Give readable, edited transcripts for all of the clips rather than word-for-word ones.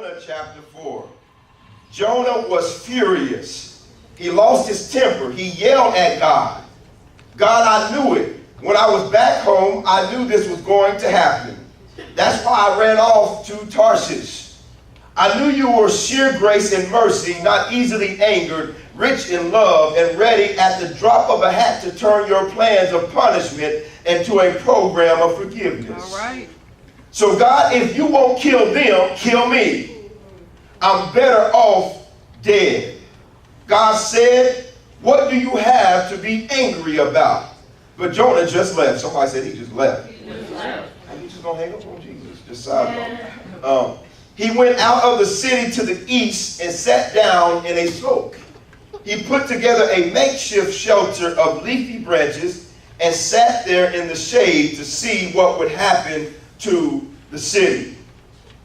Jonah chapter 4. Jonah was furious. He lost his temper. He yelled at God. God, I knew it. When I was back home, I knew this was going to happen. That's why I ran off to Tarshish. I knew you were sheer grace and mercy, not easily angered, rich in love, and ready at the drop of a hat to turn your plans of punishment into a program of forgiveness. All right. So God, if you won't kill them, kill me. I'm better off dead. God said, what do you have to be angry about? But Jonah just left. Somebody said he just left. He just left. Are you just going to hang up on Jesus? Just side note. He went out of the city to the east and sat down in a sulk. He put together a makeshift shelter of leafy branches and sat there in the shade to see what would happen to the city.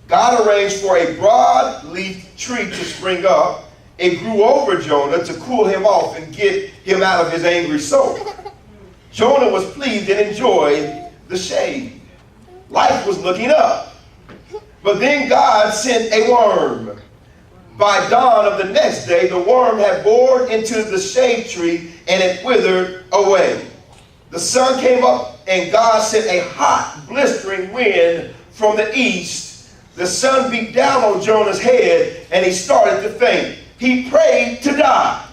God arranged for a broad-leaf tree to spring up. It grew over Jonah to cool him off and get him out of his angry soul. Jonah was pleased and enjoyed the shade. Life was looking up. But then God sent a worm. By dawn of the next day, the worm had bored into the shade tree and it withered away. The sun came up and God sent a hot, blistering wind from the east. The sun beat down on Jonah's head and he started to faint. He prayed to die.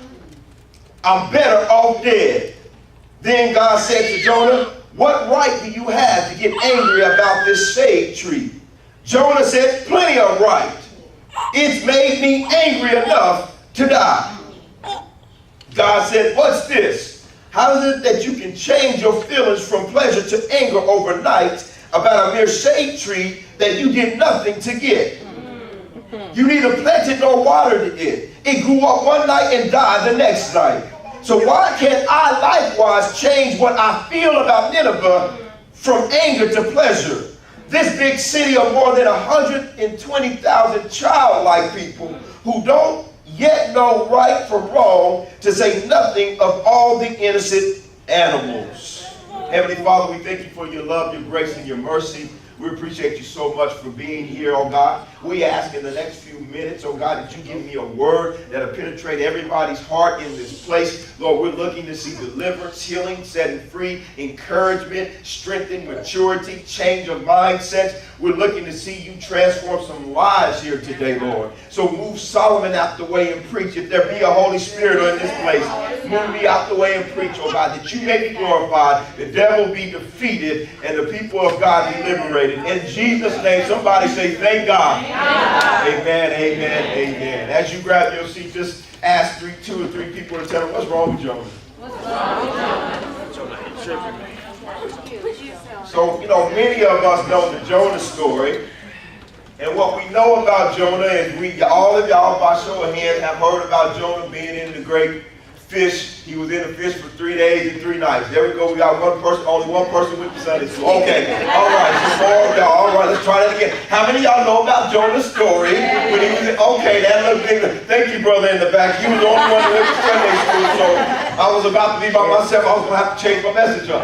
I'm better off dead. Then God said to Jonah, what right do you have to get angry about this shade tree? Jonah said, plenty of right. It's made me angry enough to die. God said, what's this? How is it that you can change your feelings from pleasure to anger overnight about a mere shade tree that you did nothing to get? You neither planted nor watered it. It grew up one night and died the next night. So why can't I likewise change what I feel about Nineveh from anger to pleasure? This big city of more than 120,000 childlike people who don't yet know right from wrong, to say nothing of all the innocent animals. Heavenly Father, we thank you for your love, your grace, and your mercy. We appreciate you so much for being here, oh God. We ask in the next few minutes, oh God, that you give me a word that'll penetrate everybody's heart in this place. Lord, we're looking to see deliverance, healing, setting free, encouragement, strengthening, maturity, change of mindsets. We're looking to see you transform some lives here today, Lord. So move Solomon out the way and preach. If there be a Holy Spirit in this place, move me out the way and preach, oh God, that you may be glorified, the devil be defeated, and the people of God be liberated. In Jesus' name, somebody say, thank God. Amen, amen, amen. As you grab your seat, just ask two or three people to tell them, what's wrong with Jonah? What's wrong with Jonah? Jonah, he's tripping. So, many of us know the Jonah story. And what we know about Jonah is all of y'all, by show of hands, have heard about Jonah being in the great fish. He was in the fish for 3 days and 3 nights. There we go. We got one person, only one person with the Sunday school. Okay. All right. So more of y'all. All right. Let's try that again. How many of y'all know about Jonah's story? When he was okay, that looked big. Thank you, brother in the back. He was the only one that went to Sunday school. So I was about to be by myself. I was going to have to change my message up.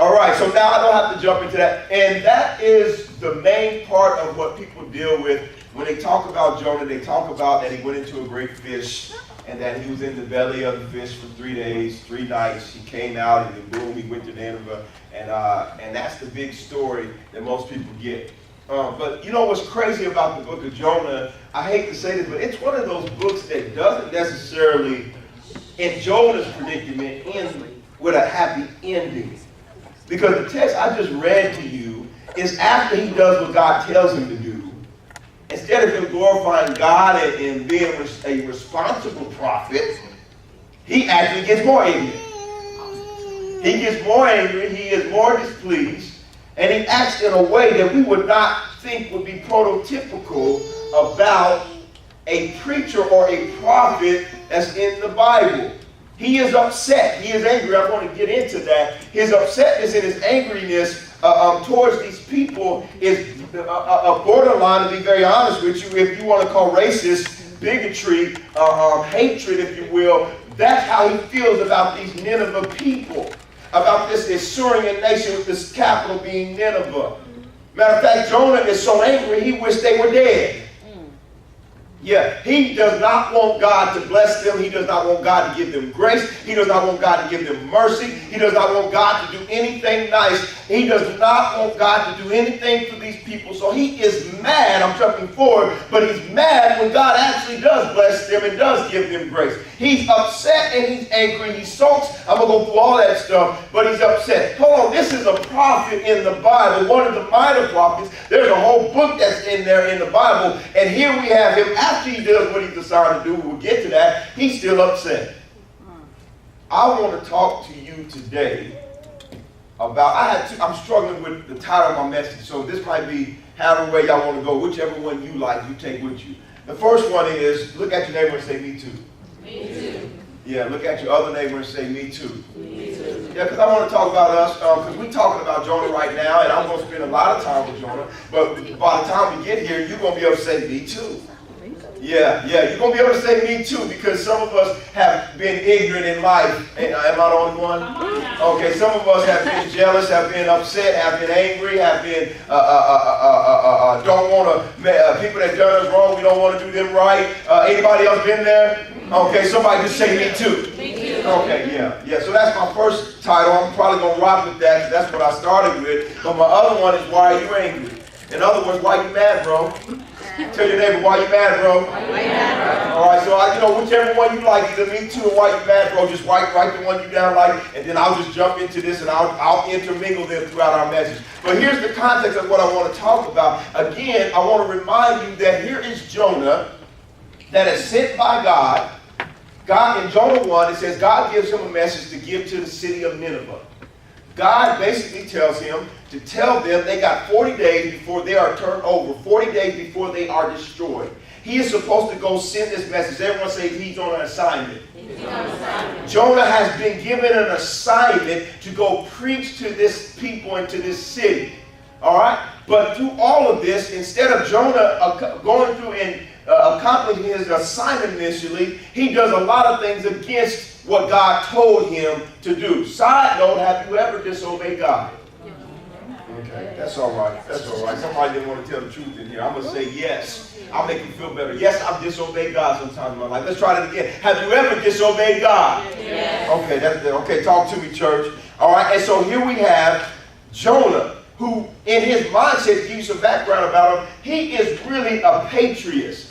All right. So now I don't have to jump into that. And that is the main part of what people deal with when they talk about Jonah. They talk about that he went into a great fish, and that he was in the belly of the fish for 3 days, 3 nights. He came out, and then boom, he went to Nineveh. And that's the big story that most people get. But you know what's crazy about the book of Jonah? I hate to say this, but it's one of those books that doesn't necessarily, in Jonah's predicament, end with a happy ending. Because the text I just read to you is after he does what God tells him to do. Instead of him glorifying God and being a responsible prophet, he actually gets more angry. He gets more angry, he is more displeased, and he acts in a way that we would not think would be prototypical about a preacher or a prophet that's in the Bible. He is upset. He is angry. I'm going to get into that. His upsetness and his angriness towards these people is a borderline, to be very honest with you, if you want to call racist, bigotry, hatred, if you will. That's how he feels about these Nineveh people, about this Assyrian nation with this capital being Nineveh. Matter of fact, Jonah is so angry he wished they were dead. Yeah, he does not want God to bless them. He does not want God to give them grace. He does not want God to give them mercy. He does not want God to do anything nice. He does not want God to do anything for these people. So he is mad. I'm jumping forward, but he's mad when God actually does bless them and does give them grace. He's upset and he's angry. He sulks. I'm going to go through all that stuff, but he's upset. Hold on, this is a prophet in the Bible, one of the minor prophets. There's a whole book that's in there in the Bible, and here we have him after he does what he decided to do. We'll get to that. He's still upset. I want to talk to you today about, I'm struggling with the title of my message, so this might be however way y'all want to go, whichever one you like, you take with you. The first one is, look at your neighbor and say, me too. Me too. Yeah, look at your other neighbor and say, me too. Me too. Yeah, because I want to talk about us, because we're talking about Jonah right now, and I'm going to spend a lot of time with Jonah, but by the time we get here, you're going to be able to say, me too. Yeah, you're going to be able to say me too, because some of us have been ignorant in life. Am I the only one? Okay, some of us have been jealous, have been upset, have been angry, have been, don't want to, people that done us wrong, we don't want to do them right. Anybody else been there? Okay, somebody just say me too. Me too. Okay, yeah, so that's my first title. I'm probably going to rock with that, because that's what I started with. But my other one is, why are you angry? In other words, why are you mad, bro? Tell your neighbor, why you mad, bro? Why you mad, bro? All right, so whichever one you like, either me too or why you mad, bro, just write the one you down like, and then I'll just jump into this and I'll intermingle them throughout our message. But here's the context of what I want to talk about. Again, I want to remind you that here is Jonah that is sent by God. God, in Jonah 1, it says God gives him a message to give to the city of Nineveh. God basically tells him to tell them they got 40 days before they are turned over, 40 days before they are destroyed. He is supposed to go send this message. Everyone say he's on an assignment. Jonah has been given an assignment to go preach to this people and to this city. All right? But through all of this, instead of Jonah going through and accomplishing his assignment initially, he does a lot of things against what God told him to do. Side note, have you ever disobeyed God? Okay, that's all right. That's all right. Somebody didn't want to tell the truth in here. I'm going to say yes. I'll make you feel better. Yes, I've disobeyed God sometimes in my life. Let's try that again. Have you ever disobeyed God? Yes. Okay, okay, talk to me, church. All right, and so here we have Jonah, who in his mindset, to give you some background about him, he is really a patriot.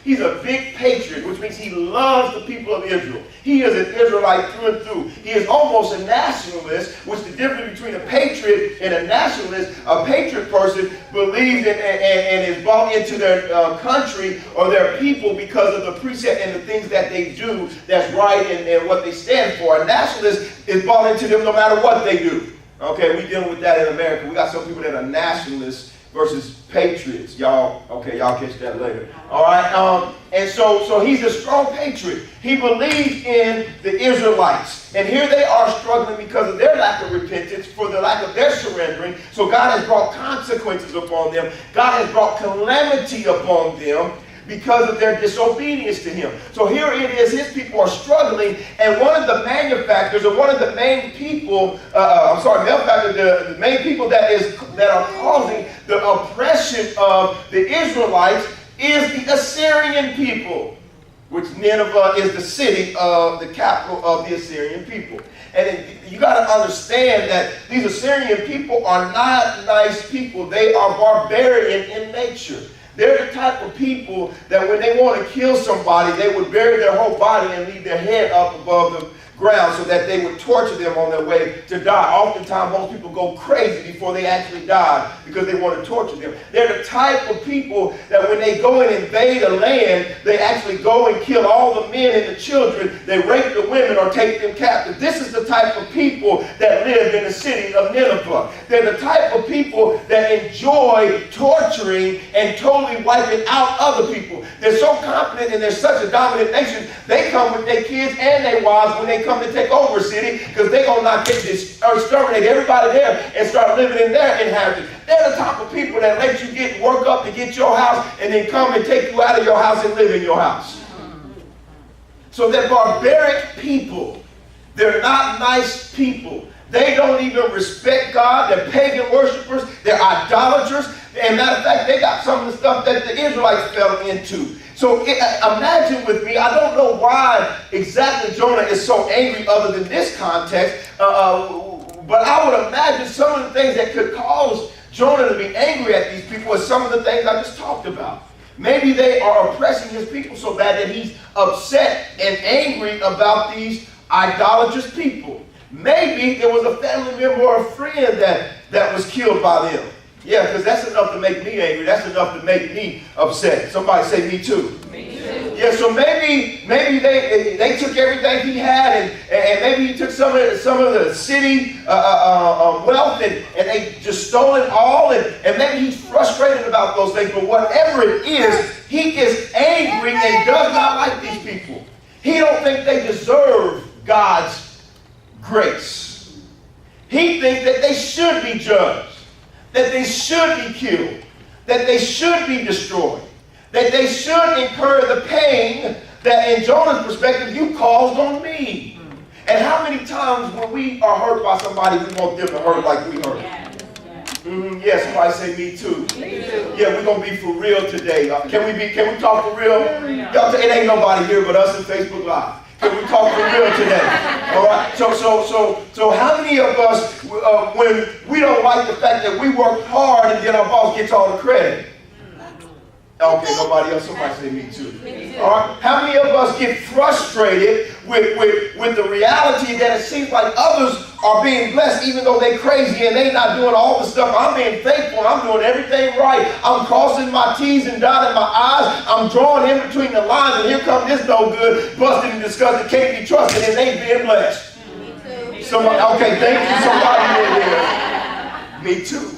He's a big patriot, which means he loves the people of Israel. He is an Israelite through and through. He is almost a nationalist, which the difference between a patriot and a nationalist, a patriot person believes in and is bought into their country or their people because of the precept and the things that they do that's right and what they stand for. A nationalist is bought into them no matter what they do. Okay, we're dealing with that in America. We got some people that are nationalists versus patriots. Y'all catch that later. All right, and so he's a strong patriot. He believes in the Israelites. And here they are struggling because of their lack of repentance, for the lack of their surrendering. So God has brought consequences upon them. God has brought calamity upon them because of their disobedience to him. So here it is, his people are struggling, and one of the manufacturers, or one of the main people, the main people that are causing the oppression of the Israelites is the Assyrian people, which Nineveh is the city of the capital of the Assyrian people. And you got to understand that these Assyrian people are not nice people. They are barbarian in nature. They're the type of people that when they want to kill somebody, they would bury their whole body and leave their head up above the ground so that they would torture them on their way to die. Oftentimes, most people go crazy before they actually die because they want to torture them. They're the type of people that when they go and invade a land, they actually go and kill all the men and the children. They rape the women or take them captive. This is the type of people that live in the city of Nineveh. They're the type of people that enjoy torturing and totally wiping out other people. They're so confident and they're such a dominant nation, they come with their kids and their wives when they come to take over a city, because they're going to not exterminate everybody there and start living in their inheritance. They're the type of people that let you get work up to get your house and then come and take you out of your house and live in your house. So they're barbaric people. They're not nice people. They don't even respect God. They're pagan worshipers. They're idolaters. And matter of fact, they got some of the stuff that the Israelites fell into. So imagine with me, I don't know why exactly Jonah is so angry other than this context, but I would imagine some of the things that could cause Jonah to be angry at these people are some of the things I just talked about. Maybe they are oppressing his people so bad that he's upset and angry about these idolatrous people. Maybe there was a family member or a friend that was killed by them. Yeah, because that's enough to make me angry. That's enough to make me upset. Somebody say me too. Me too. Yeah, so maybe they took everything he had and maybe he took some of the city wealth and they just stole it all and maybe he's frustrated about those things. But whatever it is, he is angry and does not like these people. He don't think they deserve God's grace. He thinks that they should be judged, that they should be killed, that they should be destroyed, that they should incur the pain that in Jonah's perspective you caused on me. And how many times when we are hurt by somebody, we want them to hurt like we hurt? Yeah, somebody say me too. Me too. Yeah, we're gonna be for real today. Can we talk for real? Y'all, it ain't nobody here but us in Facebook Live. Can we talk for real today? All right. So how many of us, when we don't like the fact that we work hard and then our boss gets all the credit? Okay, nobody else. Somebody say me too. All right. How many of us get frustrated with the reality that it seems like others are being blessed even though they're crazy and they're not doing all the stuff? I'm being faithful. I'm doing everything right. I'm crossing my T's and dotting my I's. I'm drawing in between the lines and here comes this no good, busted and disgusted, can't be trusted, and they being blessed. Me too. Somebody, okay, thank you. Somebody in here. Me too.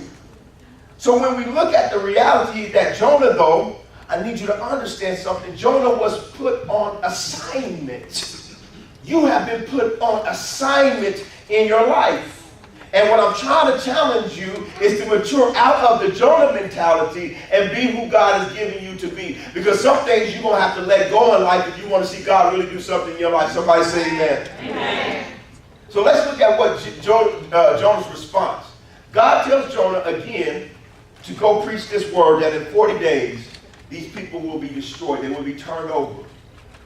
So when we look at the reality that Jonah, though, I need you to understand something. Jonah was put on assignment. You have been put on assignment in your life. And what I'm trying to challenge you is to mature out of the Jonah mentality and be who God has given you to be. Because some things you're going to have to let go in life if you want to see God really do something in your life. Somebody say amen. Amen. So let's look at what Jonah's response. God tells Jonah again to go preach this word that in 40 days, these people will be destroyed. They will be turned over.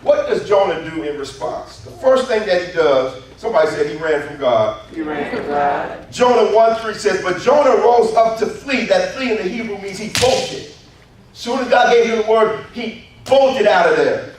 What does Jonah do in response? The first thing that he does, somebody said he ran from God. He ran from God. Jonah 1:3 says, but Jonah rose up to flee. That flee in the Hebrew means he bolted. As soon as God gave him the word, he bolted out of there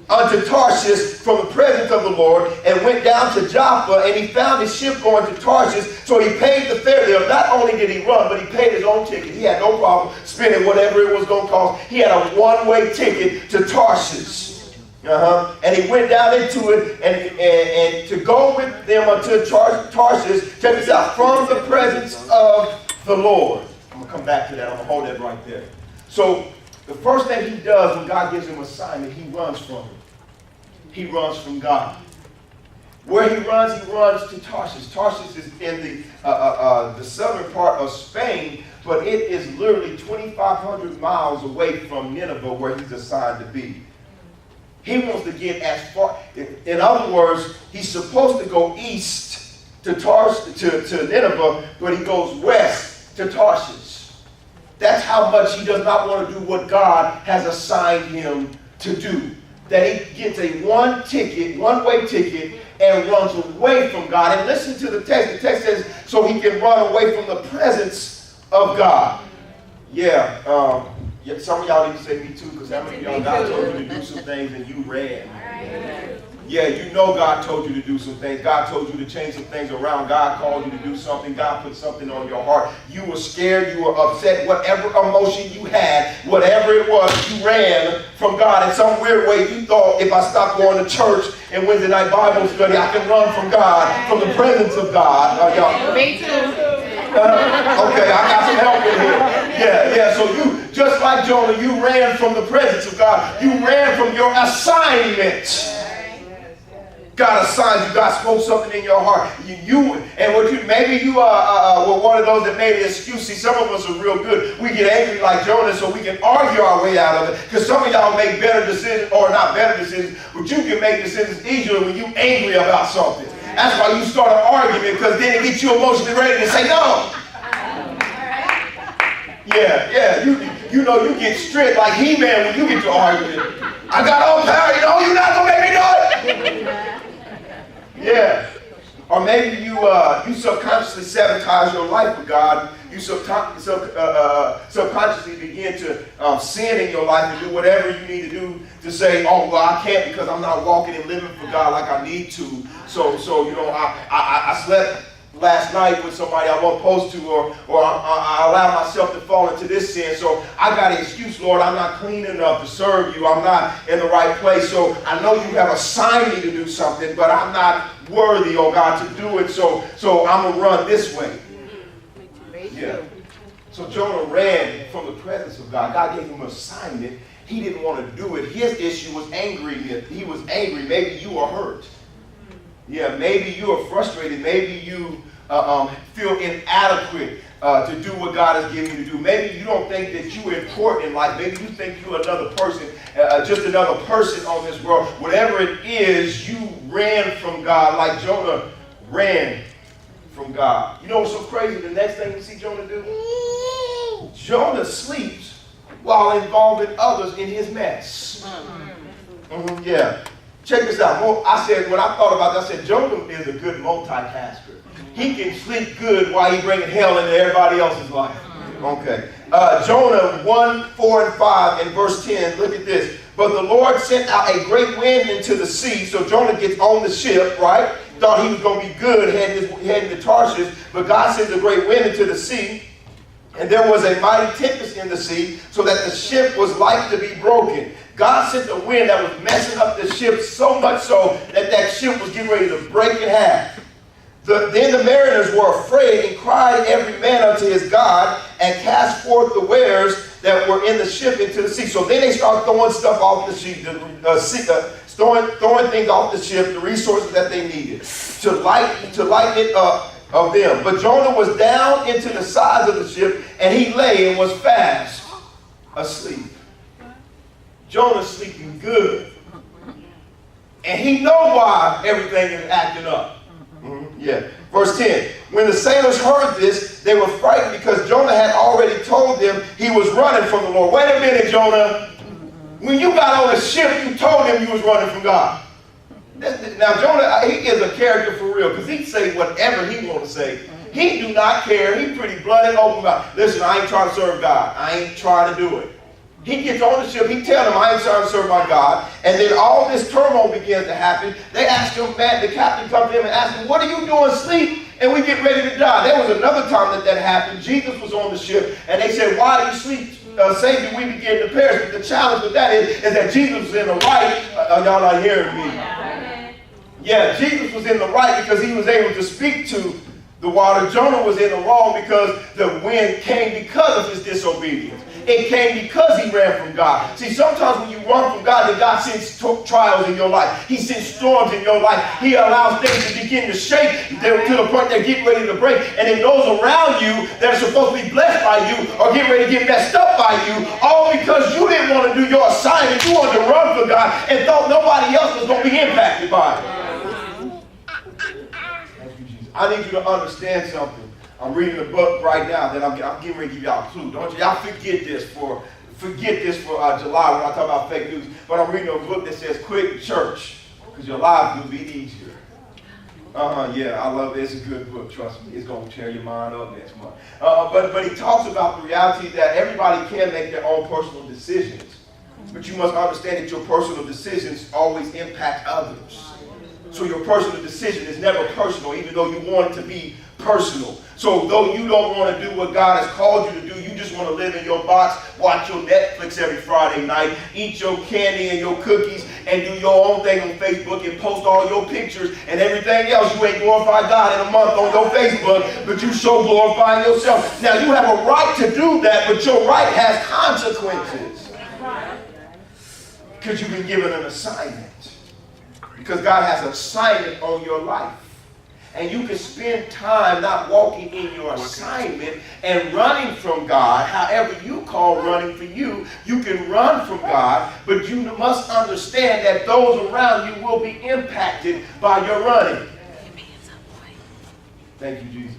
unto Tarshish from the presence of the Lord and went down to Joppa, and he found his ship going to Tarshish, so he paid the fare there. Not only did he run, but he paid his own ticket. He had no problem spending whatever it was going to cost. He had a one-way ticket to Tarshish. And he went down into it and to go with them unto Tarshish, check this out, from the presence of the Lord. I'm going to come back to that. I'm going to hold that right there. So the first thing he does when God gives him an assignment, he runs from him. He runs from God. Where he runs to Tarshish. Tarshish is in the southern part of Spain, but it is literally 2,500 miles away from Nineveh where he's assigned to be. He wants to get as far, in other words, he's supposed to go east to Nineveh, but he goes west to Tarshish. That's how much he does not want to do what God has assigned him to do. That he gets a one-way ticket, and runs away from God. And listen to the text. The text says, so he can run away from the presence of God. Yeah, some of y'all need to say me too, because how many of y'all, God told you to do some things and you ran? Yeah, you know God told you to do some things. God told you to change some things around. God called you to do something. God put something on your heart. You were scared. You were upset. Whatever emotion you had, whatever it was, you ran from God. In some weird way, you thought if I stopped going to church and Wednesday night Bible study, I can run from God, from the presence of God. Me too. Okay, I got some help in here. Yeah, so you, just like Jonah, you ran from the presence of God. You ran from your assignment. God assigned you. God spoke something in your heart. Maybe you were one of those that made an excuse. See, some of us are real good. We get angry like Jonah so we can argue our way out of it. Because some of y'all make better decisions, or not better decisions, but you can make decisions easier when you're angry about something. That's why you start an argument, because then it gets you emotionally ready to say no. Yeah. You know, you get strict like He-Man when you get to argument. I got all power, you know, you're not going to make me do it. Yeah. Or maybe you subconsciously sabotage your life with God. You subconsciously begin to sin in your life and do whatever you need to do to say, oh, well, I can't because I'm not walking and living for God like I need to. So you know, I slept last night with somebody I wasn't supposed to, or I allow myself to fall into this sin. So I got an excuse, Lord, I'm not clean enough to serve you. I'm not in the right place. So I know you have assigned me to do something, but I'm not worthy, oh God, to do it. So I'm going to run this way. Yeah. So Jonah ran from the presence of God. God gave him an assignment. He didn't want to do it. His issue was angry. He was angry. Maybe you are hurt. Yeah, maybe you are frustrated. Maybe you feel inadequate to do what God has given you to do. Maybe you don't think that you are important in life. Maybe you think you're another person, just another person on this world. Whatever it is, you ran from God like Jonah ran from God. You know what's so crazy? The next thing you see Jonah do? Jonah sleeps while involving others in his mess. Yeah. Check this out. When I thought about that, I said, Jonah is a good multitasker. He can sleep good while he's bringing hell into everybody else's life. Okay. Jonah 1, 4, and 5 in verse 10. Look at this. But the Lord sent out a great wind into the sea. So Jonah gets on the ship, right? Thought he was going to be good heading to Tarshish. But God sends a great wind into the sea. And there was a mighty tempest in the sea, so that the ship was like to be broken. God sent a wind that was messing up the ship so much so that ship was getting ready to break in half. Then the mariners were afraid and cried every man unto his God and cast forth the wares that were in the ship into the sea. So then they start throwing stuff off the ship, throwing things off the ship, the resources that they needed to lighten it up of them. But Jonah was down into the sides of the ship, and he lay and was fast asleep. Jonah's sleeping good. And he knows why everything is acting up. Yeah. Verse 10. When the sailors heard this, they were frightened because Jonah had already told them he was running from the Lord. Wait a minute, Jonah. When you got on the ship, you told him you was running from God. Now, Jonah, he is a character for real, because he'd say whatever he want to say. He do not care. He pretty blunt and open about, listen, I ain't trying to serve God. I ain't trying to do it. He gets on the ship. He tell them, I ain't trying to serve my God. And then all this turmoil begins to happen. They ask him, man, the captain comes to him and asks him, what are you doing asleep? And we get ready to die. There was another time that happened. Jesus was on the ship, and they said, why are you asleep? Savior, we begin to perish. But the challenge with that is that Jesus was in the right. Y'all not hearing me. Yeah, Jesus was in the right because he was able to speak to the water. Jonah was in the wrong because the wind came because of his disobedience. It came because he ran from God. See, sometimes when you run from God, then God sends trials in your life. He sends storms in your life. He allows things to begin to shake to the point they're getting ready to break. And then those around you that are supposed to be blessed by you are getting ready to get messed up by you, all because you didn't want to do your assignment. You wanted to run from God and thought nobody else was going to be impacted by it. I need you to understand something. I'm reading a book right now that I'm getting ready to give y'all a clue. Don't y'all forget this for July when I talk about fake news. But I'm reading a book that says quit church because your life will be easier. Yeah, I love it. It's a good book. Trust me, it's going to tear your mind up next month. But he talks about the reality that everybody can make their own personal decisions. But you must understand that your personal decisions always impact others. So your personal decision is never personal, even though you want it to be personal. So though you don't want to do what God has called you to do, you just want to live in your box, watch your Netflix every Friday night, eat your candy and your cookies, and do your own thing on Facebook and post all your pictures and everything else. You ain't glorified God in a month on your Facebook, but you show glorifying yourself. Now you have a right to do that, but your right has consequences. Because you've been given an assignment. Because God has an assignment on your life. And you can spend time not walking in your assignment and running from God, however you call running for you. You can run from God, but you must understand that those around you will be impacted by your running. Thank you, Jesus.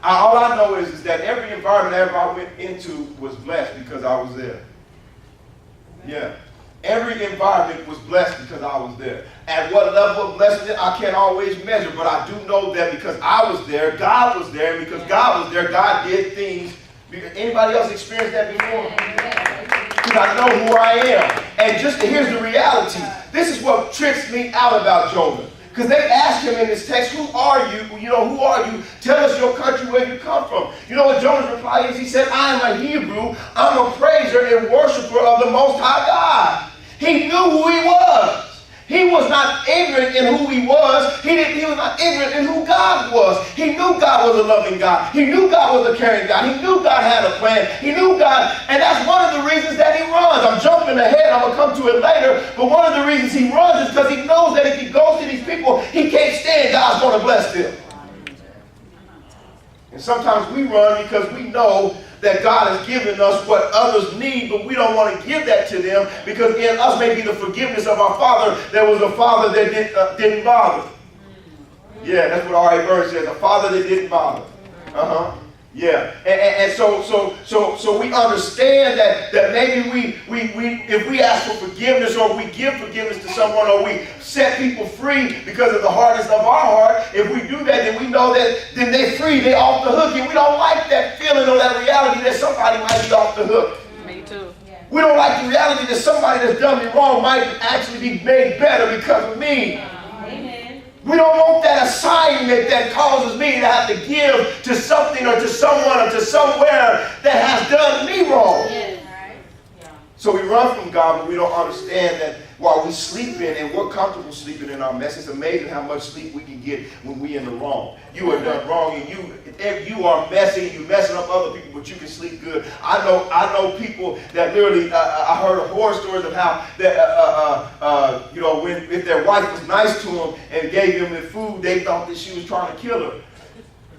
All I know is that every environment ever I went into was blessed because I was there. Yeah. Every environment was blessed because I was there. At what level of blessing I can't always measure, but I do know that because I was there, God was there, and because God was there, God did things. Anybody else experienced that before? Because I know who I am. And here's the reality. This is what tricks me out about Jonah. Because they asked him in this text, who are you? Who are you? Tell us your country, where you come from. You know what Jonah's reply is? He said, I am a Hebrew. I'm a praiser and worshiper of the Most High God. He knew who he was. He was not ignorant in who he was. He was not ignorant in who God was. He knew God was a loving God. He knew God was a caring God. He knew God had a plan. He knew God, and that's one of the reasons that he runs. I'm jumping ahead. I'm going to come to it later. But one of the reasons he runs is because he knows that if he goes to these people, he can't stand. God's going to bless them. And sometimes we run because we know that God has given us what others need, but we don't want to give that to them because in us may be the forgiveness of our Father. There was a Father that didn't bother. Yeah, that's what R.A. Burns says, a Father that didn't bother. Yeah, and so we understand that maybe we if we ask for forgiveness or we give forgiveness to someone or we set people free because of the hardness of our heart, if we do that, then we know that then they're free, they're off the hook, and we don't like that feeling or that reality that somebody might be off the hook. Me too. We don't like the reality that somebody that's done me wrong might actually be made better because of me. We don't want that assignment that causes me to have to give to something or to someone or to somewhere that has done me wrong. So we run from God, but we don't understand that while we sleep in and we're comfortable sleeping in our mess, it's amazing how much sleep we can get when we're in the wrong. You are done wrong and you are messy, you're messing up other people, but you can sleep good. I know people that literally, I heard horror stories of how that, if their wife was nice to them and gave them the food, they thought that she was trying to kill her.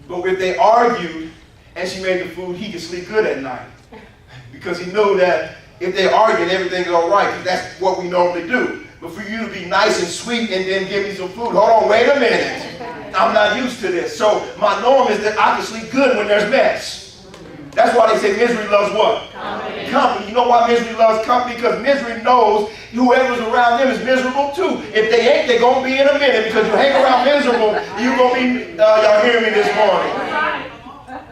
But if they argued and she made the food, he could sleep good at night because he knew that if they argue, everything's all right, because that's what we normally do. But for you to be nice and sweet and then give me some food, hold on, wait a minute. I'm not used to this. So my norm is that I can sleep good when there's mess. That's why they say misery loves what? Company. You know why misery loves company? Because misery knows whoever's around them is miserable too. If they ain't, they're going to be in a minute because you hang around miserable, you're going to be, y'all hear me this morning.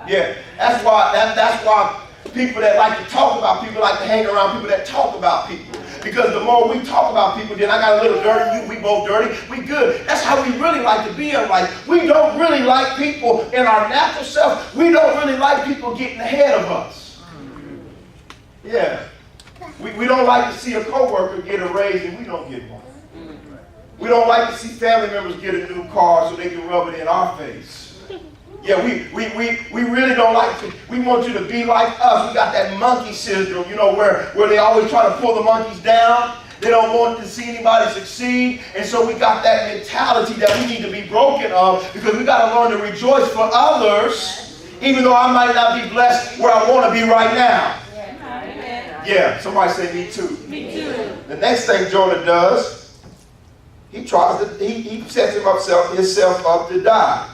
Yeah, that's why people that like to talk about people like to hang around people that talk about people. Because the more we talk about people, then I got a little dirty, we both dirty, we good. That's how we really like to be in life. We don't really like people in our natural self. We don't really like people getting ahead of us. Yeah. We don't like to see a coworker get a raise and we don't get one. We don't like to see family members get a new car so they can rub it in our face. Yeah, we really don't like to. We want you to be like us. We got that monkey syndrome, where they always try to pull the monkeys down. They don't want to see anybody succeed. And so we got that mentality that we need to be broken of because we got to learn to rejoice for others, even though I might not be blessed where I want to be right now. Yeah, somebody say me too. Me too. The next thing Jonah does, he sets himself up to die.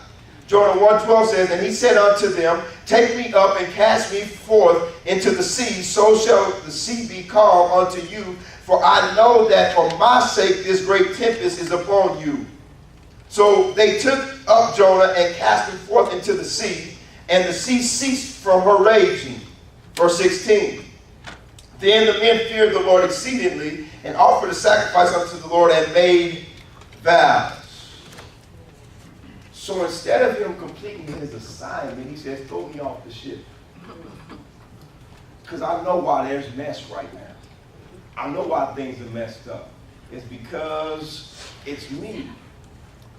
Jonah 1:12 says, and he said unto them, take me up and cast me forth into the sea, so shall the sea be calm unto you, for I know that for my sake this great tempest is upon you. So they took up Jonah and cast him forth into the sea, and the sea ceased from her raging. Verse 16. Then the men feared the Lord exceedingly, and offered a sacrifice unto the Lord, and made vows. So instead of him completing his assignment, he says, throw me off the ship. Because I know why there's mess right now. I know why things are messed up. It's because it's me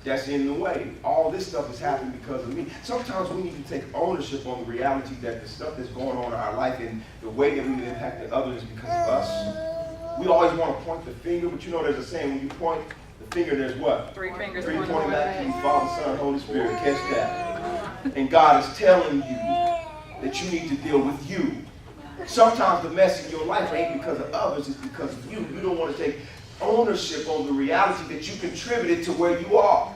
that's in the way. All this stuff is happening because of me. Sometimes we need to take ownership on the reality that the stuff that's going on in our life and the way that we've impacted others is because of us. We always want to point the finger, but there's a saying, when you point the finger, there's what? Three fingers pointing back to you, Father, Son, Holy Spirit. Catch that. And God is telling you that you need to deal with you. Sometimes the mess in your life ain't because of others, it's because of you. You don't want to take ownership on the reality that you contributed to where you are.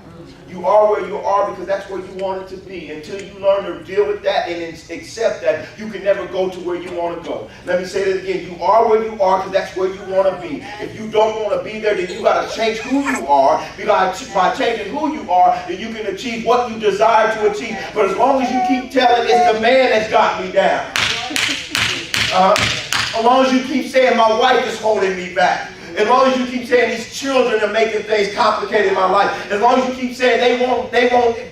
You are where you are because that's where you wanted to be. Until you learn to deal with that and accept that, you can never go to where you want to go. Let me say that again. You are where you are because that's where you want to be. If you don't want to be there, then you got to change who you are. Because by changing who you are, then you can achieve what you desire to achieve. But as long as you keep telling it's the man that's got me down. As long as you keep saying my wife is holding me back. As long as you keep saying these children are making things complicated in my life. As long as you keep saying they won't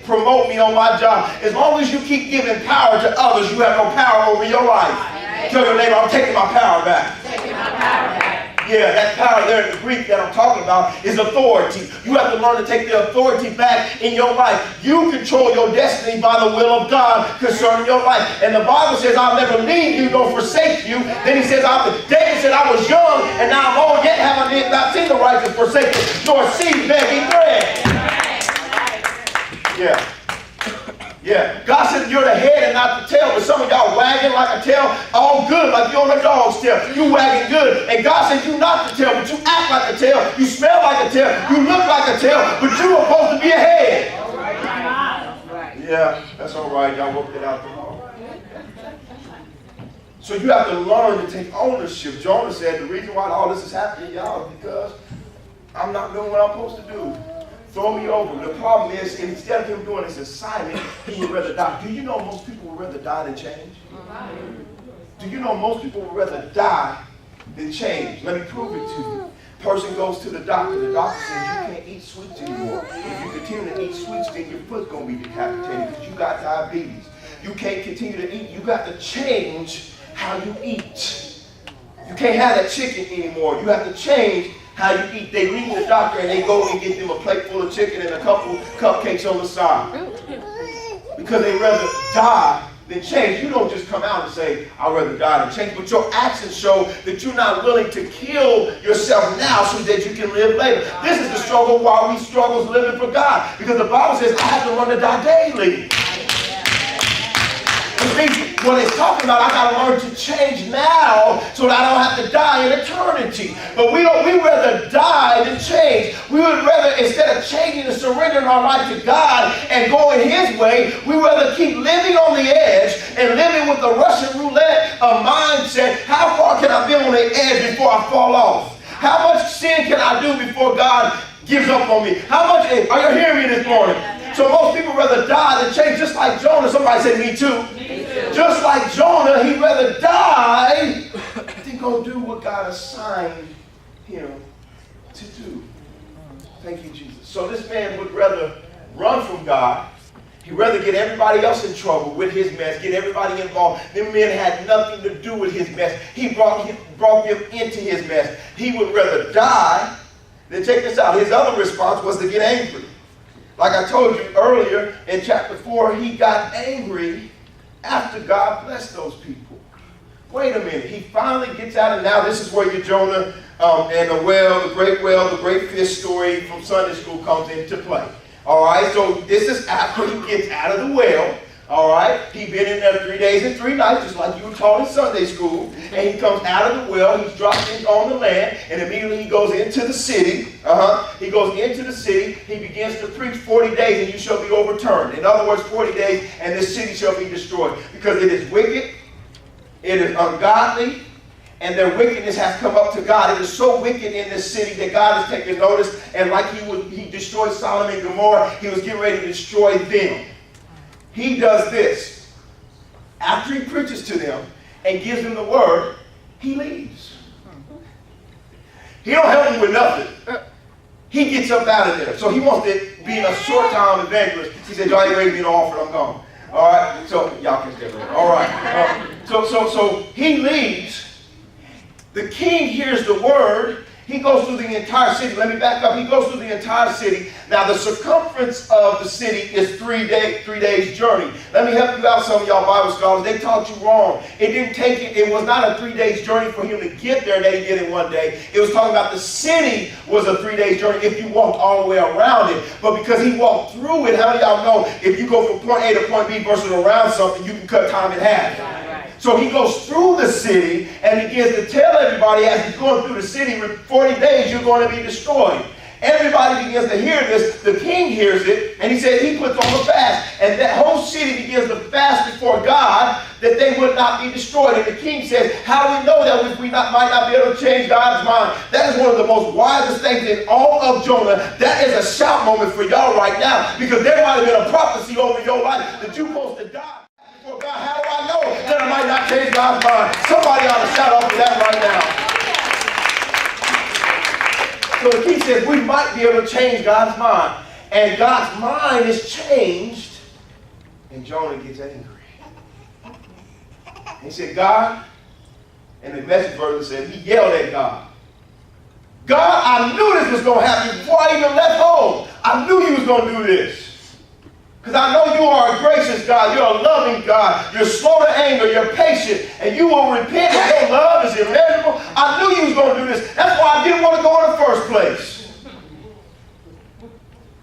promote me on my job. As long as you keep giving power to others, you have no power over your life. Tell your neighbor, I'm taking my power back. Taking my power back. Yeah, that power there in the Greek that I'm talking about is authority. You have to learn to take the authority back in your life. You control your destiny by the will of God concerning your life. And the Bible says, I'll never leave you nor forsake you. Then he says, David said, I was young and now I'm old, yet have I not seen the righteous forsaken, nor seed begging bread. Yeah. Yeah, God said you're the head and not the tail, but some of y'all wagging like a tail, all good, like you're on a dog's tail. You wagging good. And God said you're not the tail, but you act like a tail. You smell like a tail. You look like a tail, but you are supposed to be a head. Yeah, that's all right. Y'all worked it out tomorrow. So you have to learn to take ownership. Jonah said the reason why all this is happening, y'all, is because I'm not doing what I'm supposed to do. Throw me over. The problem is, instead of him doing his assignment, he would rather die. Do you know most people would rather die than change? Do you know most people would rather die than change? Let me prove it to you. Person goes to the doctor. The doctor says you can't eat sweets anymore. If you continue to eat sweets, then your foot's going to be decapitated because you got diabetes. You can't continue to eat. You got to change how you eat. You can't have that chicken anymore. You have to change how you eat. They leave the doctor and they go and get them a plate full of chicken and a couple cupcakes on the side. Because they rather die than change. You don't just come out and say, I'd rather die than change. But your actions show that you're not willing to kill yourself now so that you can live later. This is the struggle while we struggle living for God. Because the Bible says, I have to learn to die daily. When it's talking about, I got to learn to change now so that I don't have to die in eternity. But we rather die than change. We would rather, instead of changing and surrendering our life to God and going His way, we rather keep living on the edge and living with the Russian roulette mindset. How far can I be on the edge before I fall off? How much sin can I do before God gives up on me? How much? Are you hearing me this morning? So most people rather die than change, just like Jonah. Somebody said, me too. Just like Jonah, he'd rather die than go do what God assigned him to do. Thank you, Jesus. So this man would rather run from God. He'd rather get everybody else in trouble with his mess, get everybody involved. Them men had nothing to do with his mess. He brought them into his mess. He would rather die than check this out. His other response was to get angry. Like I told you earlier in chapter 4, he got angry after God blessed those people. Wait a minute. He finally gets out, and now this is where your Jonah and the great fish story from Sunday school comes into play. All right, so this is after he gets out of the well. All right, he'd been in there 3 days and 3 nights, just like you were taught in Sunday school. And he comes out of the well, he's dropped in on the land, and immediately he goes into the city. He goes into the city, he begins to preach 40 days, and you shall be overturned. In other words, 40 days, and this city shall be destroyed. Because it is wicked, it is ungodly, and their wickedness has come up to God. It is so wicked in this city that God has taken notice, and like he destroyed Sodom and Gomorrah, he was getting ready to destroy them. He does this. After he preaches to them and gives them the word, he leaves. He don't help them with nothing. He gets up out of there. So he wants to be a short-time evangelist. He said, y'all ain't ready to be offered, I'm gone. All right? So y'all can stay there. All right. So he leaves. The king hears the word. He goes through the entire city. Let me back up. He goes through the entire city. Now, the circumference of the city is 3 days journey. Let me help you out, some of y'all Bible scholars. They taught you wrong. It was not a 3 days journey for him to get there that he did in 1 day. It was talking about the city was a 3 days journey if you walked all the way around it. But because he walked through it, how do y'all know if you go from point A to point B versus around something, you can cut time in half? So he goes through the city and begins to tell everybody as he's going through the city, 40 days you're going to be destroyed. Everybody begins to hear this. The king hears it, and he said he puts on a fast. And that whole city begins to fast before God that they would not be destroyed. And the king says, how do we know that we might not be able to change God's mind? That is one of the most wisest things in all of Jonah. That is a shout moment for y'all right now, because there might have been a prophecy over your life that you're supposed to die before God. How do I know that I might not change God's mind? Somebody ought to shout out for that right now. So the king says we might be able to change God's mind. And God's mind is changed. And Jonah gets angry. He said, God, and the Message version said he yelled at God. God, I knew this was going to happen before I even left home. I knew you was going to do this. Because I know you are a gracious God. You're a loving God. You're slow to anger. You're patient. And you will repent. And your love is immeasurable. I knew you was going to do this. That's why I didn't want to go in the first place.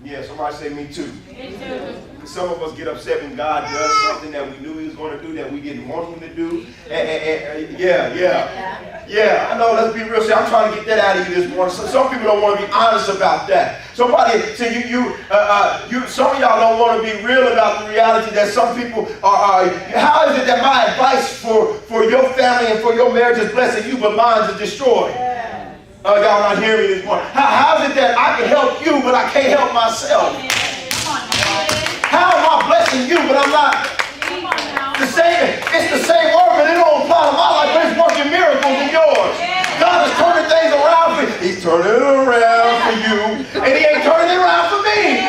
Yeah, somebody say me too. Me too. Some of us get upset when God does something that we knew he was going to do that we didn't want him to do. Yeah, I know, let's be real. See, I'm trying to get that out of you this morning. So some people don't want to be honest about that. Somebody say some of y'all don't want to be real about the reality that some people are. How is it that my advice for your family and for your marriage is blessing you, but mine is destroyed? Y'all not hearing me this morning. How is it that I can help you, but I can't help myself? How am I blessing you, but I'm not the same? It's the same word, but it don't apply to my life, but it's working miracles in yours. God is turning things around for you. He's turning it around for you, and he ain't turning it around for me.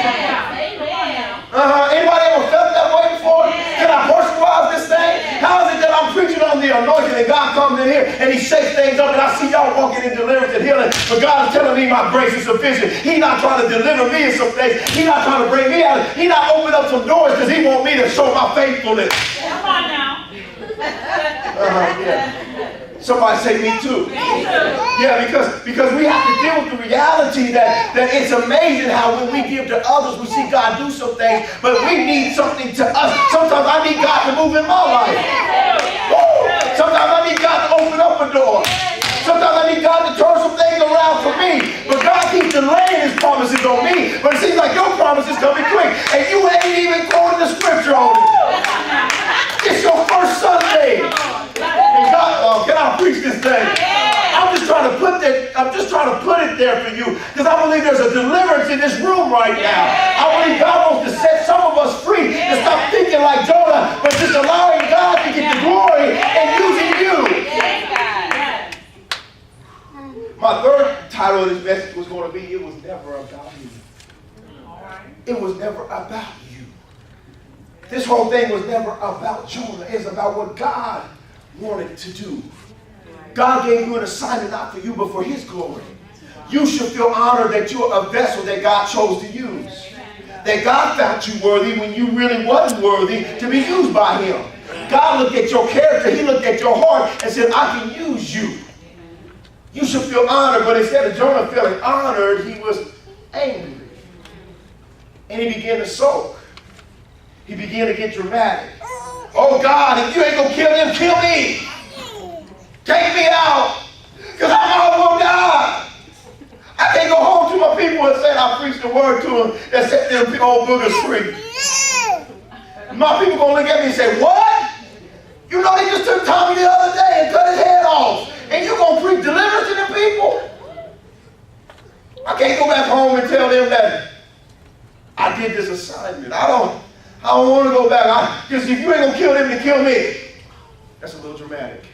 Anybody ever felt that way before? Can I personalize this thing? How is it that I'm preaching on the anointing and God comes in here and he shakes things up and I see y'all walking in deliverance and healing, but God is telling me my grace is sufficient. He's not trying to deliver me in some things. He's not trying to bring me out. He's not opening up some doors because he wants me to show my faithfulness. Come on now. Yeah. Somebody say me too. Yeah, because we have to deal with the reality that it's amazing how when we give to others, we see God do some things, but we need something to us. Sometimes I need God to move in my life. Woo! Sometimes I need God to open up a door. Sometimes I need God to turn some things around for me. But God keeps delaying his promises on me. But it seems like your promise is coming quick. And you ain't even quoting the scripture on it. It's your first Sunday. And God, can I preach this thing? I'm just trying to put it there for you. Because I believe there's a deliverance in this room right now. I believe God wants to set some of us free to stop thinking like Jonah, but just allowing God to get the glory and using you. My third title of this message was going to be, it was never about you. It was never about you. This whole thing was never about Jonah. It's about what God wanted to do. God gave you an assignment not for you, but for his glory. You should feel honored that you're a vessel that God chose to use. That God found you worthy when you really wasn't worthy to be used by him. God looked at your character. He looked at your heart and said, I can use you. You should feel honored, but instead of Jonah feeling honored, he was angry. And he began to sulk. He began to get dramatic. Oh God, if you ain't gonna kill them, kill me. Take me out, because I'm all gonna die. I can't go home to my people and say I preached the word to them and set them old boogers free. My people gonna look at me and say, what? You know, they just took Tommy the other day and cut his head off. And you gonna preach deliverance to them people? I can't go back home and tell them that I did this assignment. I don't want to go back. Because if you ain't gonna kill them, to kill me. That's a little dramatic.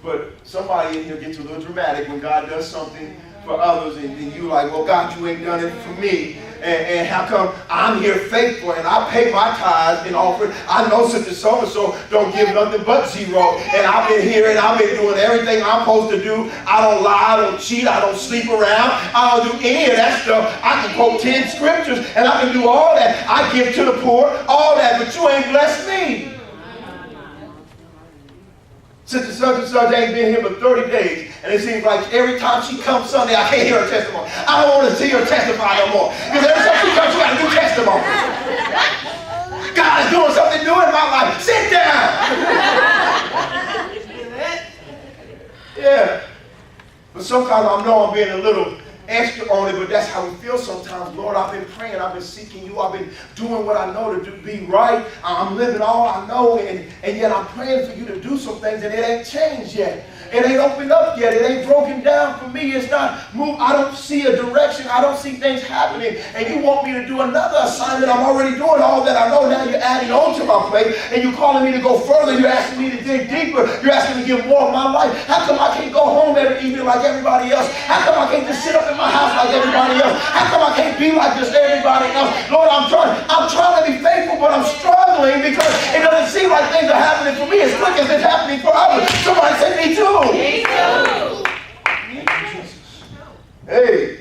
But somebody in here gets a little dramatic when God does something for others, and you like, well, God, you ain't done it for me. And how come I'm here faithful and I pay my tithes and offering? I know Sister So-and-so don't give nothing but zero. And I've been here and I've been doing everything I'm supposed to do. I don't lie, I don't cheat, I don't sleep around. I don't do any of that stuff. I can quote 10 scriptures and I can do all that. I give to the poor, all that, but you ain't blessed me. Sister such and such ain't been here but 30 days. And it seems like every time she comes Sunday, I can't hear her testimony. I don't want to see her testify no more. Because every time she comes, she got a new testimony. God is doing something new in my life. Sit down. Yeah. But sometimes I know I'm being a little extra on it, but that's how we feel sometimes. Lord, I've been praying, I've been seeking you, I've been doing what I know to be right. I'm living all I know, and yet I'm praying for you to do some things, and it ain't changed yet. It ain't opened up yet. It ain't broken down for me. It's not moved. I don't see a direction. I don't see things happening. And you want me to do another assignment. I'm already doing all that I know. Now you're adding on to my plate, and you're calling me to go further. You're asking me to dig deeper. You're asking me to give more of my life. How come I can't go home every evening like everybody else? How come I can't just sit up in my house like everybody else? How come I can't be like just everybody else? Lord, I'm trying to be faithful, but I'm struggling because it doesn't seem like things are happening for me as quick as it's happening for others. Somebody say me too. Me too. Hey,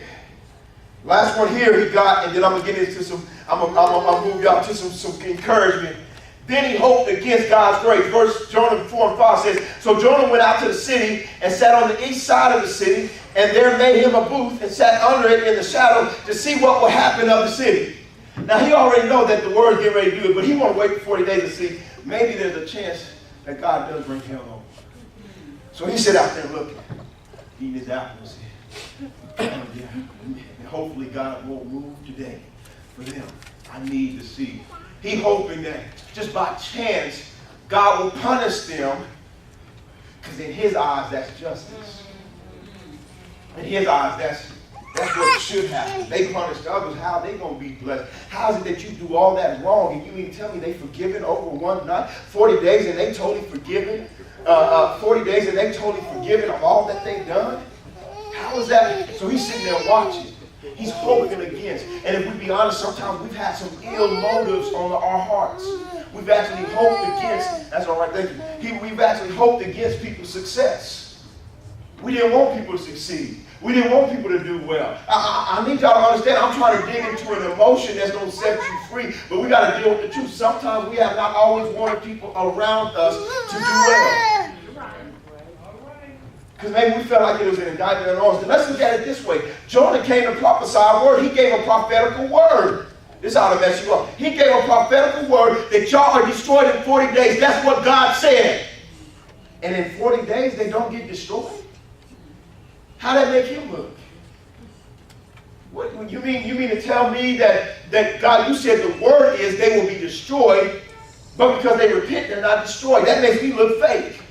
last one here he got, and then I'm gonna get into some. I'm gonna move y'all to some encouragement. Then he hoped against God's grace. Verse Jonah 4 and 5 says, so Jonah went out to the city and sat on the east side of the city, and there made him a booth and sat under it in the shadow to see what would happen of the city. Now he already know that the word's getting ready to do it, but he want to wait for 40 days to see maybe there's a chance that God does bring hell on. So he sat out there looking, eating his apples. And hopefully God won't move today for them. I need to see. He hoping that just by chance God will punish them, because in his eyes that's justice. In his eyes that's what should happen. They punished others. How are they going to be blessed? How is it that you do all that wrong and you even tell me they forgiven over one night? 40 days and they totally forgiven? 40 days and they totally forgiven of all that they've done? How is that? So he's sitting there watching. He's hoping against. And if we be honest, sometimes we've had some ill motives on our hearts. We've actually hoped against, that's all right, thank you. We've actually hoped against people's success. We didn't want people to succeed. We didn't want people to do well. I need y'all to understand, I'm trying to dig into an emotion that's going to set you free, but we got to deal with the truth. Sometimes we have not always wanted people around us to do well. Because maybe we felt like it was an indictment on us. Let's look at it this way. Jonah came to prophesy a word. He gave a prophetical word. This ought to mess you up. He gave a prophetical word that y'all are destroyed in 40 days. That's what God said. And in 40 days, they don't get destroyed. How that make him look? What you mean to tell me that God, you said the word is they will be destroyed, but because they repent, they're not destroyed. That makes me look fake.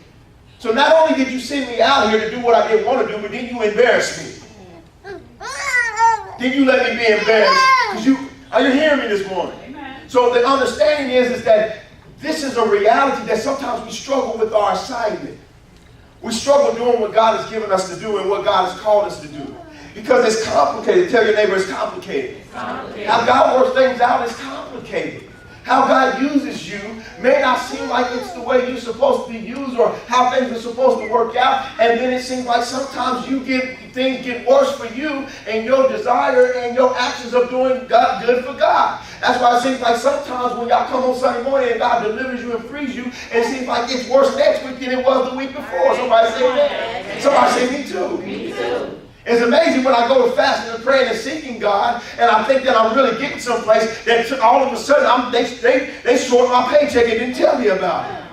So not only did you send me out here to do what I didn't want to do, but then you embarrassed me. Then you let me be embarrassed. Are you hearing me this morning? Amen. So the understanding is that this is a reality that sometimes we struggle with our assignment. We struggle doing what God has given us to do and what God has called us to do. Because it's complicated. Tell your neighbor it's complicated. It's complicated. How God works things out is complicated. How God uses you may not seem like it's the way you're supposed to be used or how things are supposed to work out. And then it seems like sometimes things get worse for you and your desire and your actions of doing good for God. That's why it seems like sometimes when y'all come on Sunday morning and God delivers you and frees you, and it seems like it's worse next week than it was the week before. Somebody say that. Somebody say me too. Me too. It's amazing when I go to fasting and praying and seeking God, and I think that I'm really getting someplace, that all of a sudden they short my paycheck and didn't tell me about it.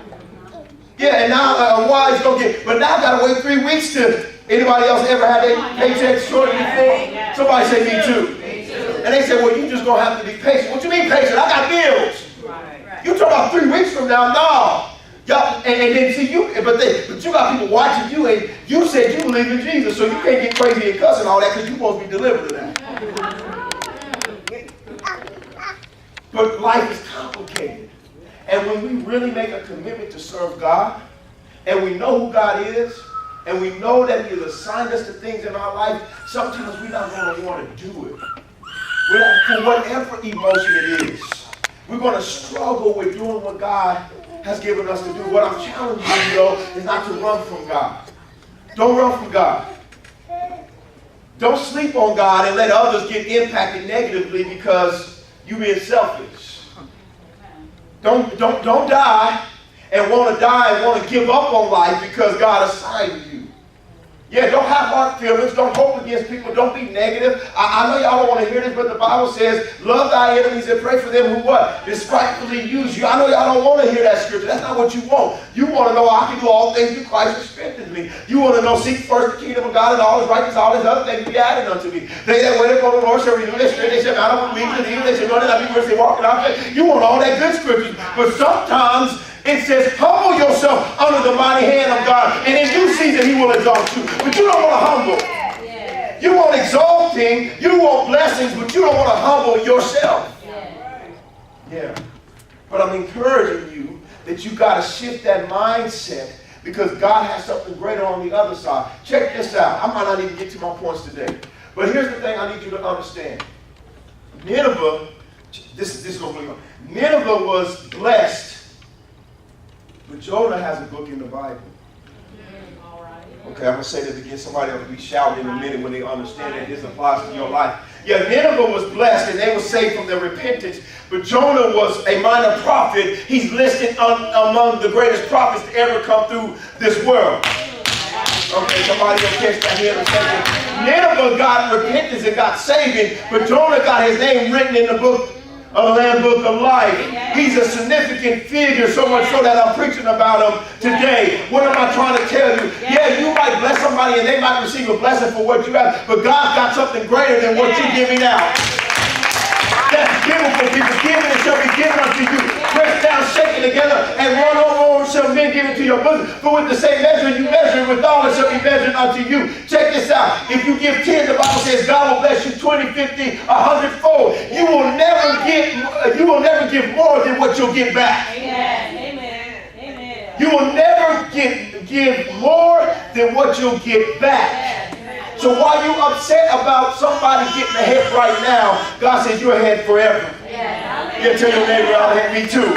Yeah, and now why is going to get? But now I got to wait 3 weeks to. Anybody else ever had their paycheck shorted before? Somebody say me too. Me too. And they say, well, you just gonna have to be patient. What you mean patient? I got bills. Right. You talk about 3 weeks from now? No. Y'all, and then see you, but you got people watching you, and you said you believe in Jesus, so you can't get crazy and cuss and all that because you're supposed to be delivered to that. But life is complicated. And when we really make a commitment to serve God, and we know who God is, and we know that He has assigned us to things in our life, sometimes we're not going to want to do it. For whatever emotion it is, we're going to struggle with doing what God has given us to do. What I'm challenging you, though, is not to run from God. Don't run from God. Don't sleep on God and let others get impacted negatively because you're being selfish. Don't die and want to die and want to give up on life because God assigned you. Yeah, don't have hard feelings. Don't hope against people. Don't be negative. I know y'all don't want to hear this, but the Bible says, love thy enemies and pray for them who what? Despitefully use you. I know y'all don't want to hear that scripture. That's not what you want. You want to know I can do all things through Christ who strengthens me. You want to know seek first the kingdom of God and all his righteousness, all his other things be added unto me. They that wait upon the Lord shall renew their strength. They shall mount up with wings as eagles. They shall run and not be weary. They walk and not faint. You want all that good scripture. But sometimes it says, humble yourself under the mighty hand of God, and in due season he will exalt you. But you don't want to humble. You want exalting, you want blessings, but you don't want to humble yourself. Yeah. But I'm encouraging you that you got to shift that mindset because God has something greater on the other side. Check this out. I might not even get to my points today. But here's the thing I need you to understand. Nineveh, this is going to blow you. Nineveh was blessed. But Jonah has a book in the Bible. Okay, I'm going to say this again. Somebody will be shouting in a minute when they understand that this applies to your life. Yeah, Nineveh was blessed and they were saved from their repentance. But Jonah was a minor prophet. He's listed among the greatest prophets to ever come through this world. Okay, somebody will catch that here in a second. Nineveh got repentance and got saving. But Jonah got his name written in the book of the Lamb Book of Life. He's a significant figure, so much so that I'm preaching about him today. What am I trying to tell you? Yeah, you might bless somebody and they might receive a blessing for what you have, but God's got something greater than what you're giving out. That's given for people. Given it shall be given unto you. Pressed down, shaken together, and run over shall men give it to your bosom. For with the same measure you measure, with all it shall be measured unto you. Check this out. If you give 10, the Bible says God will bless you 20, 50, 100-fold. You will never give more than what you'll get back. Amen. Amen. You will never give more than what you'll get back. So while you're upset about somebody getting ahead right now, God says you're ahead forever. Yeah, tell your neighbor, I'm ahead. Me too.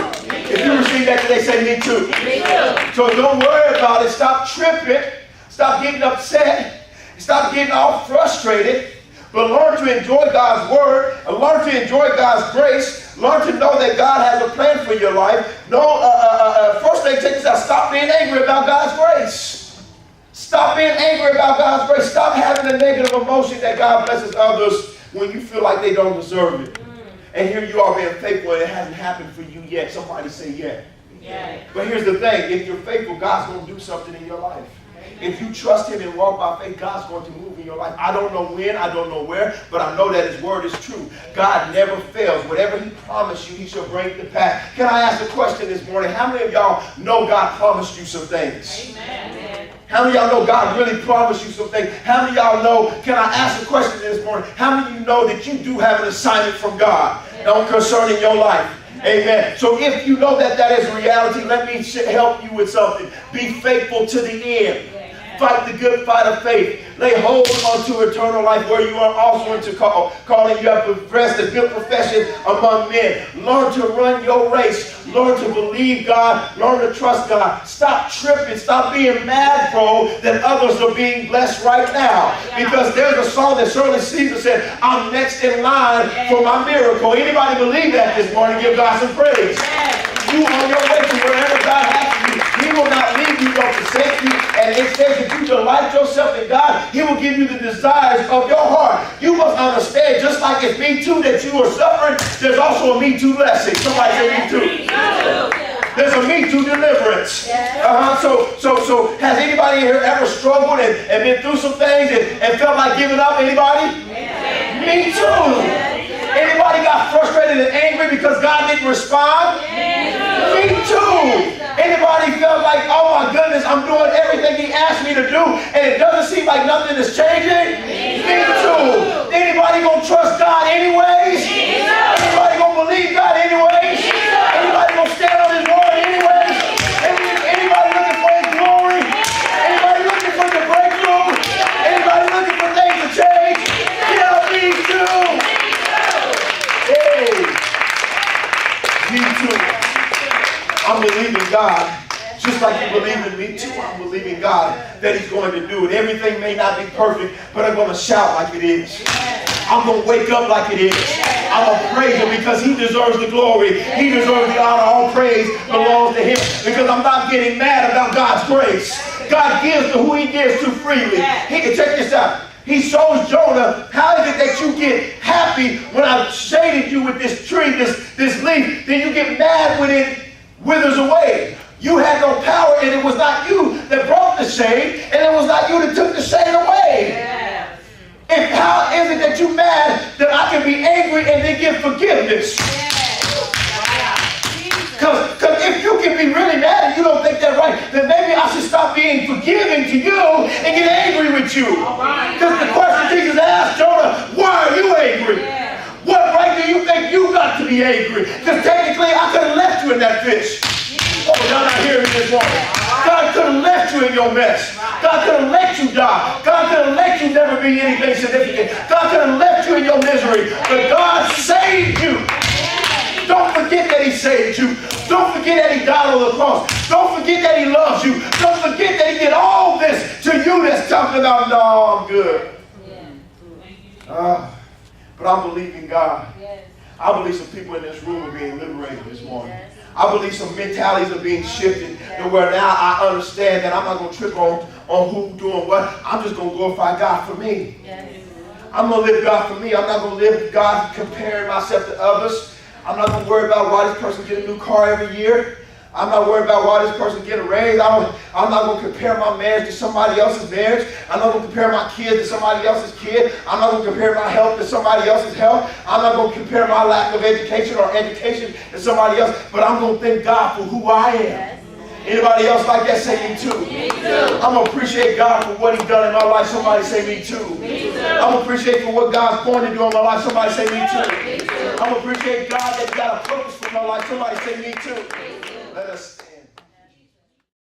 If you receive that today, say me too. Me too. So don't worry about it. Stop tripping. Stop getting upset. Stop getting all frustrated. But learn to enjoy God's word. Learn to enjoy God's grace. Learn to know that God has a plan for your life. First thing, check this out. Stop being angry about God's grace. Stop being angry about God's grace. Stop having a negative emotion that God blesses others when you feel like they don't deserve it. And here you are being faithful and it hasn't happened for you yet. Somebody say yet. Yeah. But here's the thing. If you're faithful, God's going to do something in your life. If you trust him and walk by faith, God's going to move in your life. I don't know when, I don't know where, but I know that his word is true. God never fails. Whatever he promised you, he shall bring it to pass. Can I ask a question this morning? How many of y'all know God promised you some things? Amen. How many of y'all know God really promised you some things? How many of y'all know, can I ask a question this morning? How many of you know that you do have an assignment from God concerning your life? Amen. So if you know that that is reality, let me help you with something. Be faithful to the end. Fight the good fight of faith. Lay hold onto eternal life where you are also into calling. You have professed a good profession among men. Learn to run your race. Learn to believe God. Learn to trust God. Stop tripping. Stop being mad, bro, that others are being blessed right now. Because there's a song that Shirley Caesar said, I'm next in line for my miracle. Anybody believe that this morning? Give God some praise. You on your way to wherever God has you. He will not leave you nor forsake you. And it says if you delight yourself in God, he will give you the desires of your heart. You must understand, just like it's Me Too that you are suffering, there's also a Me Too blessing. Somebody say Me Too. There's a Me Too deliverance. So has anybody here ever struggled and been through some things and felt like giving up? Anybody? Me too. Anybody got frustrated and angry because God didn't respond? Me too. Anybody felt like, oh my goodness, I'm doing everything he asked me to do and it doesn't seem like nothing is changing? Me too. Anybody gonna trust God anyways? Anybody gonna believe God anyways? Anybody gonna stand on his word anyways? Anybody looking for his glory? Anybody looking for the breakthrough? Anybody looking for things to change? Yeah, me too. Hey, me too. I'm believing God, just like you believe in me too. I'm believing God that he's going to do it. Everything may not be perfect, but I'm going to shout like it is. I'm going to wake up like it is. I'm going to praise him because he deserves the glory. He deserves the honor. All praise belongs to him because I'm not getting mad about God's grace. God gives to who he gives to freely. He can check this out. He shows Jonah, how is it that you get happy when I've shaded you with this tree, this leaf, then you get mad when it withers away. You had no power, and it was not you that brought the shade, and it was not you that took the shade away. Yes. And how is it that you're mad that I can be angry and then give forgiveness? Because if you can be really mad and you don't think that right, then maybe I should stop being forgiving to you and get angry with you. Because the question Jesus asked Jonah, why are you angry? What right do you think you got to be angry? Because technically I could have left you in that fish. Oh, y'all not hearing me this morning. God could have left you in your mess. God could have let you die. God could have let you never be anything significant. God could have left you in your misery. But God saved you. Don't forget that he saved you. Don't forget that he died on the cross. Don't forget that he loves you. Don't forget that he did all this to you that's talking about, no, I'm good. But I'm believing God. I believe some people in this room are being liberated this morning. I believe some mentalities are being shifted to where now I understand that I'm not going to trip on who doing what. I'm just going to glorify God for me. I'm going to live God for me. I'm not going to live God comparing myself to others. I'm not going to worry about why this person get a new car every year. I'm not worried about why this person get a raise. I'm not going to compare my marriage to somebody else's marriage. I'm not going to compare my kid to somebody else's kid. I'm not going to compare my health to somebody else's health. I'm not going to compare my lack of education or education to somebody else. But I'm going to thank God for who I am. Anybody else like that? Say me too. Me too. I'm going to appreciate God for what he's done in my life. Somebody say me too. Me too. I'm going to appreciate for what God's going to do in my life. Somebody say me too. Me too. I'm going to appreciate God that he got a purpose for my life. Somebody say me too. Let us stand.